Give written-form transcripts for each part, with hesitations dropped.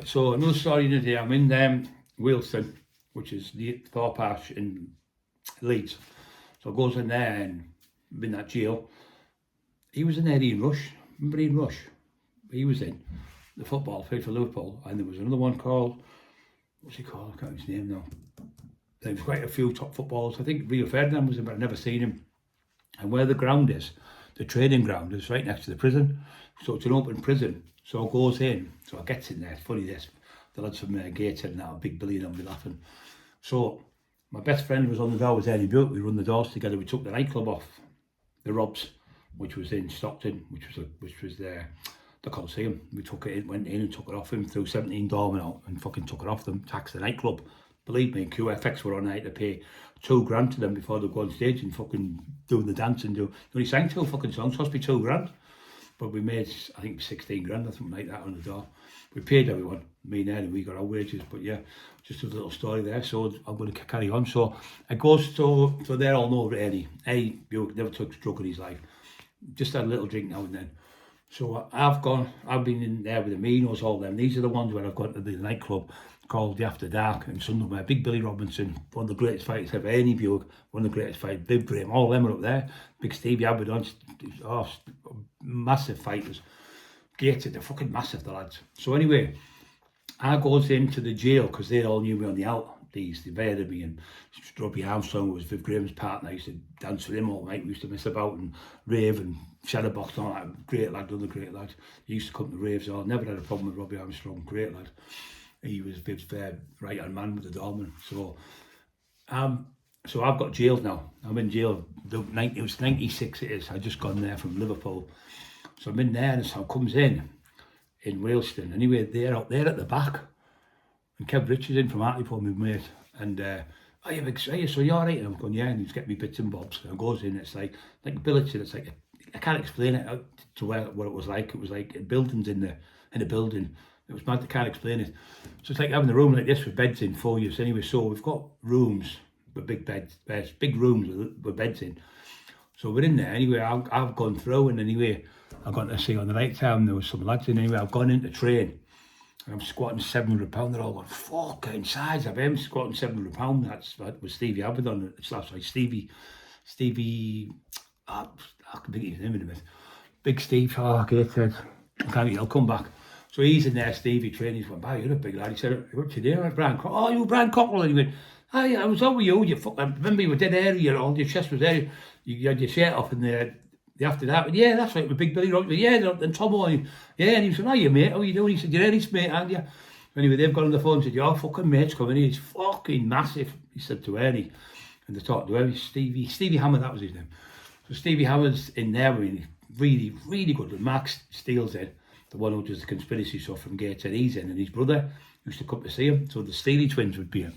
So another story in the day, I'm in Wilston, which is the Thorpe Arch in Leeds. So I goes in there and I'm in that jail. He was in there, Ian Rush. Remember Ian Rush? He was in the football, played for Liverpool, and there was another one called, what's he called? I can't remember his name now. There was quite a few top footballers. I think Rio Ferdinand was in, but I've never seen him. And where the ground is, the training ground is right next to the prison. So it's an open prison. So I goes in, so I gets in there. It's funny this, the lads from Gateshead and that, Big Billy and I'll be laughing. So my best friend was on the door with Ernie Buick. We run the doors together. We took the nightclub off, the Robs, which was in Stockton, which was the Coliseum. We took it in, went in and took it off him, threw 17 doormen out and fucking took it off them, taxed the nightclub. Believe me, QFX were on. I had to pay $2,000 to them before they go on stage and fucking doing the dance and do. They only sang 2 fucking songs, cost me $2,000. But we made, I think, 16 grand or something like that on the door. We paid everyone, me and Ernie, we got our wages. But yeah, just a little story there. So I'm going to carry on. So it goes to, so they're all over Ernie. Eddie never took a drug in his life. Just had a little drink now and then. So I've been in there with the Minos, all them. These are the ones where I've gone to the nightclub called The After Dark in Sunderland, where Big Billy Robinson, one of the greatest fighters ever, Ernie Buick, one of the greatest fighters, Viv Graham, all them are up there. Big Stevie Abaddon, massive fighters. Gated, they're fucking massive, the lads. So anyway, I goes into the jail because they all knew me on the out. They invited me, and Robbie Armstrong was Viv Graham's partner. I used to dance with him all night. We used to mess about and rave and shadowbox and all that. Great lad, another great lad. He used to come to raves. I never had a problem with Robbie Armstrong. Great lad. He was Viv's right hand man with the doorman. So I've got jailed now. I'm in jail. It was 96 it is. I just gone there from Liverpool. So I'm in there and so I comes in Wilston. Anyway, they're out there at the back. And Kev Richards in from Hartlepool, my mate. And, oh, you big, so you're all right? And I'm going, yeah, and he's getting me bits and bobs. And I goes in, it's like Billington, it's like, I can't explain it to what it was like. It was like buildings in a building. It was mad, I can't explain it. So it's like having a room like this with beds in 4 years anyway. So we've got rooms with big beds, big rooms with beds in. So we're in there anyway. I've gone through, and anyway, I've got to see on the right time there was some lads in anyway. I've gone into train and I'm squatting £700. They're all going, fucking size of him squatting £700. That was Stevie Abaddon. Sorry, Stevie, I can think of his name in a minute. Big Steve, Gateshead. I'll come back. So he's in there, Stevie training. He's going, wow, you're a big lad. He said, what's your name? Brian Cockrell. Oh, you Brian Cockrell. And he went, hey, I was over you fucking, remember you were dead area, all your chest was there. You had your shirt off in there. After that, yeah, that's right, with Big Billy Robinson. Yeah, and Tom on, yeah, and he said, oh, you mate, how you doing? He said, you're Eddie's mate, aren't you? Anyway, they've got on the phone and said, your fucking mate's coming in, he's fucking massive, he said to Ernie. And they talked to Ernie, Stevie Hammer, that was his name. So Stevie Hammer's in there, really, really good. And Mark Steele's in, the one who does the conspiracy stuff from Gateshead, he's in, and his brother used to come to see him. So the Steely twins would be in.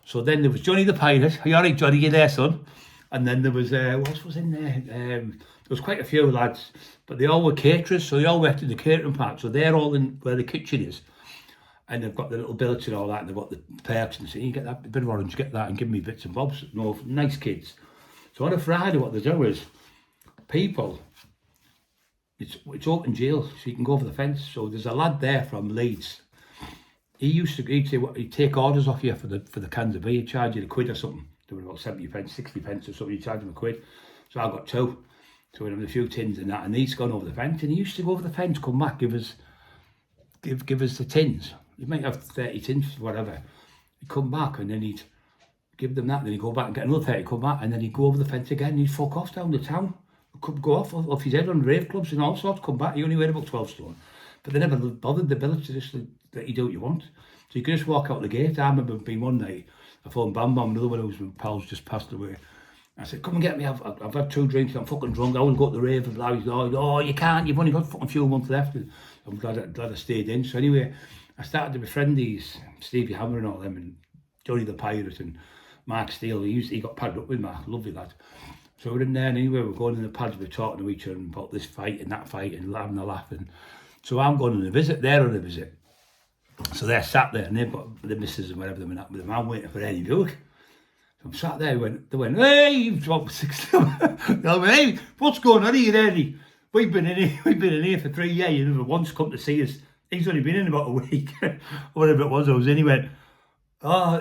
So then there was Johnny the Pirate. Are you all right, Johnny? You there, son? And then there was, what else was in there? There was quite a few lads, but they all were caterers, so they all worked in the catering part. So they're all in where the kitchen is. And they've got the little billets and all that, and they've got the perks and say, you get that bit of orange, get that, and give me bits and bobs. No, nice kids. So on a Friday, what they do is, people, it's open jail, so you can go over the fence. So there's a lad there from Leeds. He'd take orders off you for the cans of beer, he'd charge you £1 or something. They were about 70 pence, 60 pence or something, you charge him £1. So I got 2. So we had a few tins and that, and he's gone over the fence, and he used to go over the fence, come back, give us the tins. He might have 30 tins, whatever. He'd come back and then he'd give them that, and then he'd go back and get another 30, come back, and then he'd go over the fence again, and he'd fuck off down the town. Could go off his head on rave clubs and all sorts, come back. He only weighed about 12 stone. But they never bothered the billets to just let you do what you want. So you could just walk out the gate. I remember being one night, I phoned Bam Bam, another one who was with pals, just passed away. I said, come and get me, I've had 2 drinks, I'm fucking drunk, I want to go to the rave. And he's like, oh, you can't, you've only got fucking few months left. And I'm glad I stayed in. So anyway, I started to befriend these, Stevie Hammer and all them, and Johnny the Pirate and Mark Steele. He got padded up with Mark, lovely lad. So we're in there, and anyway, we're going in the pads, we're talking to each other about this fight and that fight and having a laugh. And so I'm going on a visit, they're on a visit. So they're sat there and they've got the missus and whatever them with them. I'm waiting for Eddie Buick. So I'm sat there, they went, hey, you've dropped 6. Hey, what's going on here, Eddie? We've been in here for 3 years. You never once come to see us He's only been in about a week, whatever it was. I was in, he went, oh,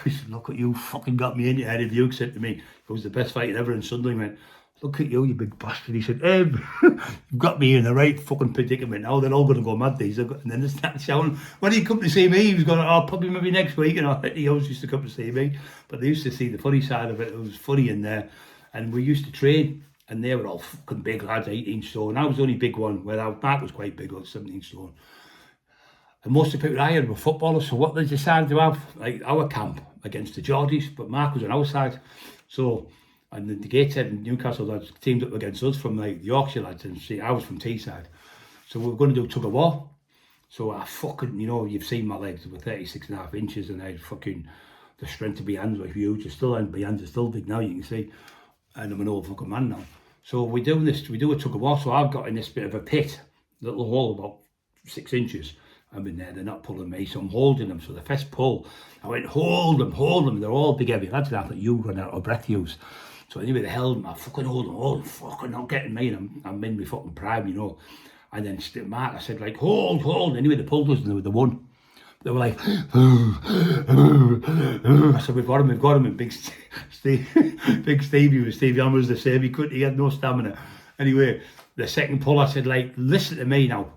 he said, look at you, fucking got me in your head. If you said to me, it was the best fight ever, and Sunderland went, look at you, you big bastard. He said, you've got me in the right fucking predicament. Now they're all going to go mad, these. And then they started shouting. When he come to see me, he was going, oh, probably maybe next week. He always used to come to see me. But they used to see the funny side of it. It was funny in there. And we used to train, and they were all fucking big lads, 18 stone. I was the only big one, where Mark was quite big, like 17 stone. And most of the people I had were footballers, so what they decided to have, like our camp against the Geordies, but Mark was on our side. So, and the Gateshead and Newcastle lads teamed up against us from like the Yorkshire lads, and see, I was from Teesside. So we were going to do tug of war. So I fucking, you know, you've seen my legs, they were 36.5 inches, and I had fucking, the strength of my hands were huge. My hands are still big now, you can see. And I'm an old fucking man now. So we do a tug of war. So I've got in this bit of a pit, little hole about 6 inches. I'm in there, they're not pulling me, so I'm holding them. So the first pull, I went, hold them. They're all big heavy lads, and I thought, you run out of breath use. So anyway, they held them, I fucking hold them, fucking not getting me, and I'm in my fucking prime, you know. And then Mark, I said, like, hold. Anyway, they pulled us, and they won. They were like, I said, we've got him, and Big Stevie was Stevie Allen was the same, he had no stamina. Anyway, the second pull, I said, like, listen to me now.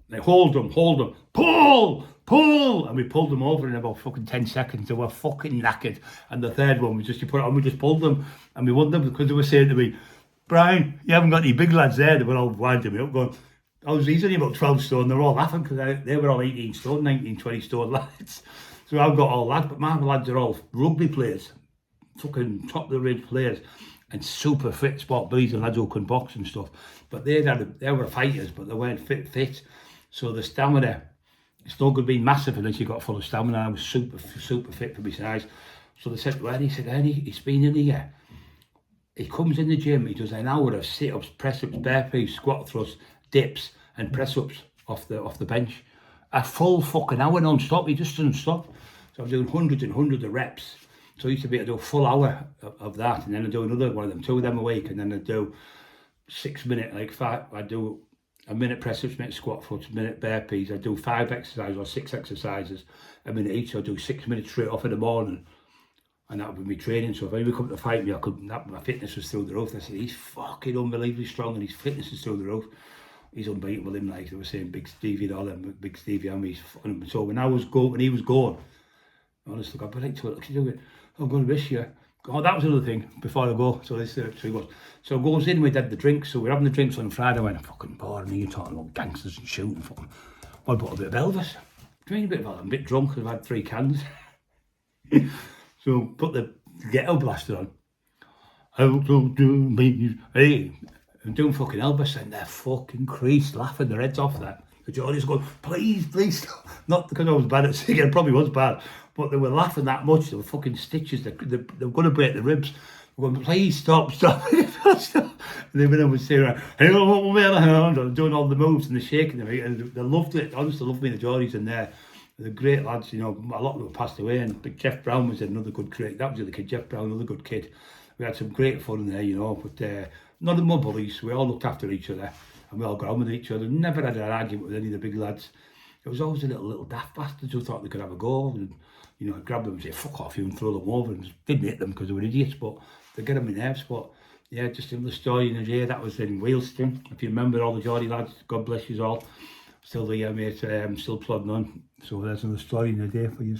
Like, hold them, pull! And we pulled them over in about fucking 10 seconds. They were fucking knackered. And the third one, we just pulled them, and we won them because they were saying to me, Brian, you haven't got any big lads there. They were all winding me up going, he's only about 12 stone. They're all laughing because they were all 18 stone, 19, 20 stone lads. So I've got all that, but my lads are all rugby players, fucking top of the range players, and super fit sport boys and lads who can box and stuff. But they were fighters, but they weren't fit. So the stamina, it's no good being massive unless you got full of stamina. I was super fit for my size. So they said, well, he said, he's been in here. He comes in the gym, he does an hour of sit-ups, press-ups, burpees, squat thrusts, dips, and press-ups off the bench. A full fucking hour non-stop, he just doesn't stop. So I'm doing hundreds and hundreds of reps. So I used to be able to do a full hour of that, and then I'd do another one of them, 2 of them a week, and then I'd do 6 minute, I'd do a minute press-ups, minute squat thrusts, minute burpees. I do 5 exercises or 6 exercises a minute each. So I do 6 minutes straight off in the morning, and that would be training. So if anybody come to fight me, my fitness was through the roof. I said, he's fucking unbelievably strong, and his fitness is through the roof. He's unbeatable, him, like they were saying, Big Stevie and all them, Big Stevie and me. So when he was going, honestly, God, I'd like to look, do it. I'm going to miss you. Oh, that was another thing before I go. So this, so he goes. So goes in, we did the drinks. So we're having the drinks on Friday. I went, I'm fucking bored. And you're talking about gangsters and shooting. Fucking. I bought a bit of Elvis. Drinking a bit of Elvis. I'm a bit drunk because I've had 3 cans. So put the ghetto blaster on. How to do me? Hey, I'm doing fucking Elvis, and they're fucking creased, laughing their heads off that. The Geordies going, please stop. Not because I was bad at singing, it probably was bad, but they were laughing that much. They were fucking stitches. They were going to break the ribs. They were going, please stop. And they went over and saying, I'm doing all the moves and the shaking them. And they loved it. Honestly, loved me, the Geordies in there. They're great lads, you know. A lot of them passed away, and Big Jeff Brown was another good kid. That was the other kid, Jeff Brown, another good kid. We had some great fun there, you know, but none of them were bullies. We all looked after each other, and we all got on with each other. Never had an argument with any of the big lads. It was always the little daft bastards who thought they could have a go, and you know, I'd grab them and say, fuck off you, and throw them over, and didn't hit them because they were idiots, but they get on my nerves. But yeah, just another story in a day. That was in Whaleston. If you remember all the Geordie lads, God bless you all. Still there, mate, still plodding on. So there's another story in a day for you.